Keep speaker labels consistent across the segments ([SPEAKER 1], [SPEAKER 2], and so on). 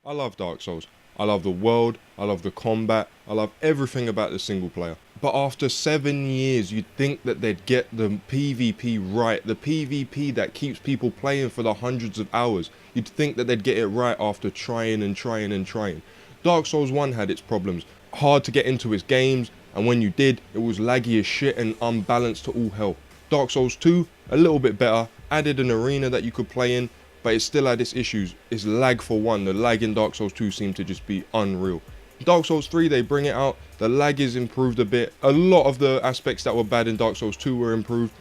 [SPEAKER 1] I love Dark Souls. I love the world, I love the combat, I love everything about the single player. But after 7 years, you'd think that they'd get the PvP right, the PvP that keeps people playing for the hundreds of hours. You'd think that they'd get it right after trying and trying and trying. Dark Souls 1 had its problems, hard to get into its games, and when you did, it was laggy as shit and unbalanced to all hell. Dark Souls 2, a little bit better, added an arena that you could play in, but it still had its issues. Its lag for one, the lag in Dark Souls 2 seemed to just be unreal. Dark Souls 3, they bring it out, the lag is improved a bit, a lot of the aspects that were bad in Dark Souls 2 were improved,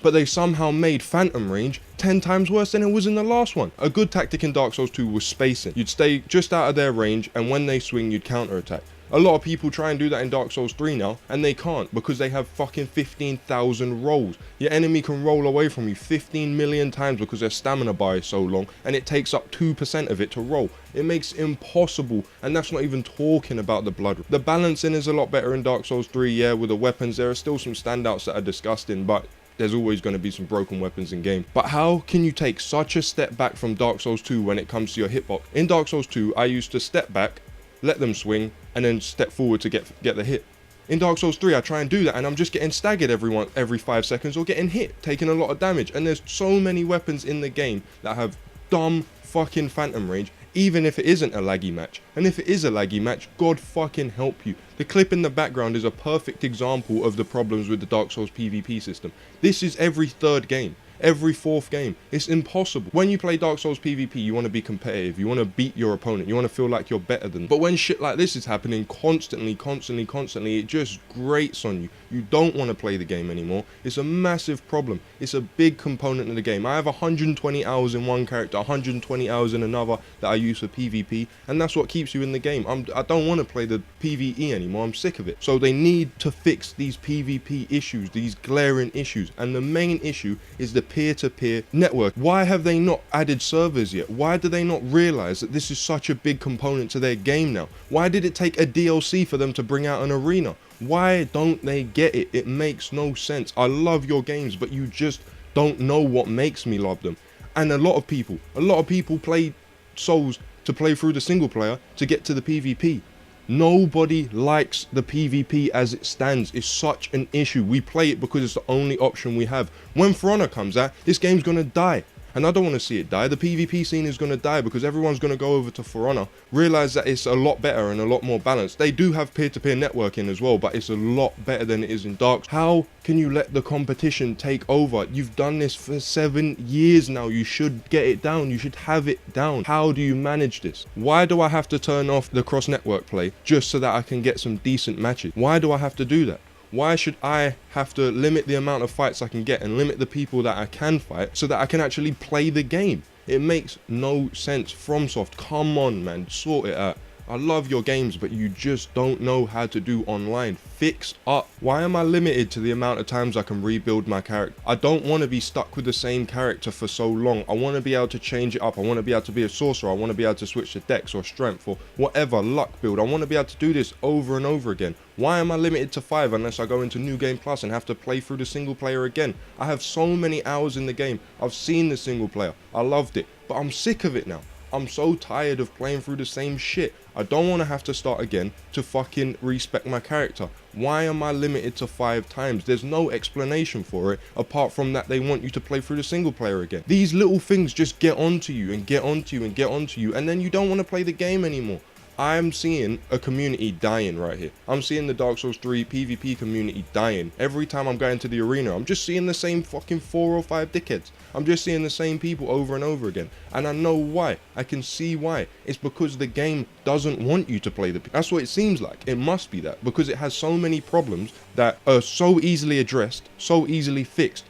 [SPEAKER 1] but they somehow made Phantom Range 10 times worse than it was in the last one. A good tactic in Dark Souls 2 was spacing. You'd stay just out of their range, and when they swing, you'd counterattack. A lot of people try and do that in Dark Souls 3 now, and they can't because they have fucking 15,000 rolls. Your enemy can roll away from you 15 million times because their stamina bar is so long, and it takes up 2% of it to roll. It makes it impossible, and that's not even talking about the blood. The balancing is a lot better in Dark Souls 3, yeah, with the weapons. There are still some standouts that are disgusting, but there's always going to be some broken weapons in game. But how can you take such a step back from Dark Souls 2 when it comes to your hitbox? In Dark Souls 2, I used to step back, let them swing, and then step forward to get the hit. In Dark Souls 3, I try and do that, and I'm just getting staggered every 5 seconds or getting hit, taking a lot of damage. And there's so many weapons in the game that have dumb fucking phantom range, even if it isn't a laggy match. And if it is a laggy match, God fucking help you. The clip in the background is a perfect example of the problems with the Dark Souls PvP system. This is every third game. Every fourth game. It's impossible. When you play Dark Souls PvP, you want to be competitive. You want to beat your opponent. You want to feel like you're better than them. But when shit like this is happening constantly, it just grates on you. You don't want to play the game anymore. It's a massive problem. It's a big component of the game. I have 120 hours in one character, 120 hours in another that I use for PvP, and that's what keeps you in the game. I don't want to play the PvE anymore. I'm sick of it. So they need to fix these PvP issues, these glaring issues. And the main issue is the peer-to-peer network. Why have they not added servers yet? Why do they not realize that this is such a big component to their game now? Why did it take a DLC for them to bring out an arena? Why don't they get it? It makes no sense. I love your games, but you just don't know what makes me love them. And a lot of people play Souls to play through the single player to get to the PvP. Nobody likes the PvP as it stands. It's such an issue. We play it because it's the only option we have. When For Honor comes out, this game's gonna die. And I don't want to see it die. The PvP scene is going to die because everyone's going to go over to For Honor, realize that it's a lot better and a lot more balanced. They do have peer-to-peer networking as well, but it's a lot better than it is in Dark. How can you let the competition take over? You've done this for 7 years now. You should get it down. You should have it down. How do you manage this? Why do I have to turn off the cross-network play just so that I can get some decent matches? Why do I have to do that? Why should I have to limit the amount of fights I can get and limit the people that I can fight so that I can actually play the game? It makes no sense. FromSoft, come on, man, sort it out. I love your games, but you just don't know how to do online. Fix up. Why am I limited to the amount of times I can rebuild my character? I don't want to be stuck with the same character for so long. I want to be able to change it up. I want to be able to be a sorcerer. I want to be able to switch to dex or strength or whatever, luck build. I want to be able to do this over and over again. Why am I limited to 5 unless I go into New Game Plus and have to play through the single player again? I have so many hours in the game. I've seen the single player. I loved it, but I'm sick of it now. I'm so tired of playing through the same shit. I don't want to have to start again to fucking respec my character. Why am I limited to 5 times? There's no explanation for it apart from that they want you to play through the single player again. These little things just get onto you and get onto you and get onto you, and then you don't want to play the game anymore. I'm seeing a community dying right here. I'm seeing the Dark Souls 3 PvP community dying. Every time I'm going to the arena, I'm just seeing the same fucking 4 or 5 dickheads. I'm just seeing the same people over and over again. And I know why. I can see why. It's because the game doesn't want you to play the... That's what it seems like. It must be that. Because it has so many problems that are so easily addressed, so easily fixed.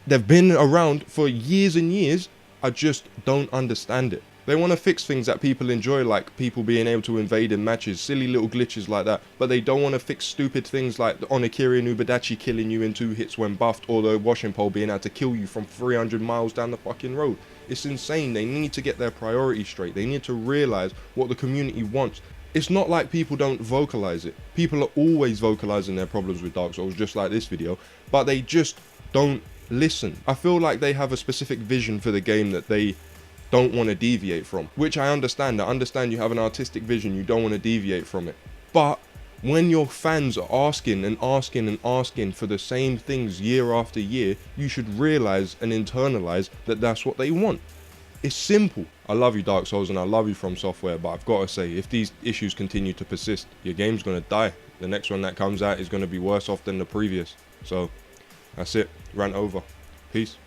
[SPEAKER 1] They've been around for years and years. I just don't understand it. They want to fix things that people enjoy, like people being able to invade in matches, silly little glitches like that, but they don't want to fix stupid things like the Onigiri and Ubadachi killing you in 2 hits when buffed, or the washing pole being able to kill you from 300 miles down the fucking road. It's insane. They need to get their priorities straight. They need to realize what the community wants. It's not like people don't vocalize it. People are always vocalizing their problems with Dark Souls, just like this video, but they just don't listen. I feel like they have a specific vision for the game that they don't want to deviate from, which I understand. I understand you have an artistic vision, you don't want to deviate from it. But when your fans are asking and asking and asking for the same things year after year, you should realize and internalize that that's what they want. It's simple. I love you, Dark Souls, and I love you, From Software, but I've got to say, if these issues continue to persist, your game's going to die. The next one that comes out is going to be worse off than the previous. So that's it. Rant over. Peace.